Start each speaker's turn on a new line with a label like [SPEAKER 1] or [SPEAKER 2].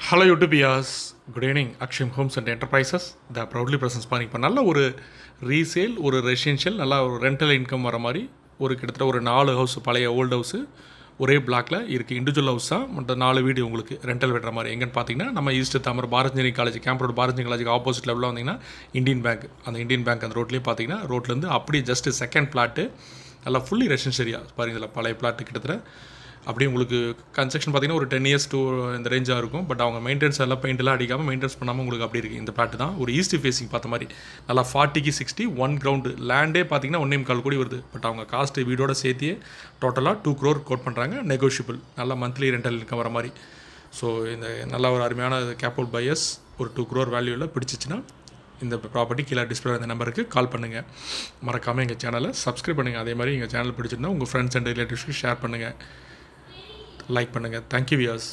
[SPEAKER 1] Hello YouTubeers, good evening. Akshim Homes and Enterprises, the proudly presents பண்ணி இப்போ நல்ல ஒரு ரீசேல், ஒரு ரெசிடென்ஷியல், நல்லா ஒரு ரெண்டல் இன்கம் வர மாதிரி ஒரு கிட்டத்தட்ட ஒரு 4 ஹவுஸ் பழைய ஓல்டு ஹவுஸு ஒரே பிளாக்ல இருக்குது. இண்டிவிஜுவல் ஹவுஸ் தான். மற்ற 4 வீடு உங்களுக்கு ரெண்டல் விடுற மாதிரி. எங்கன்னு பார்த்தீங்கன்னா நம்ம ஈஸ்ட் தாமர் Bharat engineering college, camp road Bharat engineering காலேஜுக்கு ஆப்போசிட் லெவலில் வந்தீங்கன்னா இந்தியன் பேங்க், அந்த இந்தியன் பேங்க் அந்த ரோட்லேயே பார்த்தீங்கன்னா ரோட்லேருந்து அப்படியே ஜஸ்ட் செகண்ட் பிளாட்டு, நல்லா ஃபுல்லி ரெசிடென்ஷியல் ஏரியா பாருங்க. இதில் பழைய பிளாட்டு கிட்டத்தட்ட அப்படியே உங்களுக்கு கன்ஸ்ட்ரக்ஷன் பார்த்தீங்கன்னா ஒரு 10 years to இந்த ரேஞ்சாக இருக்கும். பட் அவங்க மெயின்டெனன்ஸ் எல்லாம் பெயிண்டெல்லாம் அடிக்காமல் மெயின்டெனன்ஸ் பண்ணாமல் உங்களுக்கு அப்படி இருக்குது. இந்த பிளாட்டு தான் ஒரு ஈஸ்ட் ஃபேஸிங் பார்த்த மாதிரி நல்லா 40க்கு 60 1 கிரவுண்டு லேண்டே பார்த்தீங்கன்னா 1.25 கோடி வருது. பட் அவங்க காஸ்ட்டு வீடோட சேர்த்தியே டோட்டலாக 2 crore கோட் பண்ணுறாங்க. நெகோஷியபிள், நல்லா மந்த்லி ரெண்டல் இன்கம் வர மாதிரி. ஸோ இந்த நல்ல ஒரு அருமையான கேபிட்டல் பையர்ஸ் ஒரு 2 crore வேல்யூவில் பிடிச்சிச்சின்னா இந்த ப்ராப்பர்ட்டி கீழே டிஸ்பிளே அந்த நம்பருக்கு கால் பண்ணுங்கள். மறக்காமல் எங்கள் சேனலை சப்ஸ்கிரைப் பண்ணுங்கள். அதே மாதிரி எங்கள் சேனல் பிடிச்சிருந்தா உங்கள் ஃப்ரெண்ட்ஸ் அண்ட் ரிலேட்டிவ்ஸ்க்கு ஷேர் பண்ணுங்கள், லைக் பண்ணுங்கள். Thank you wears.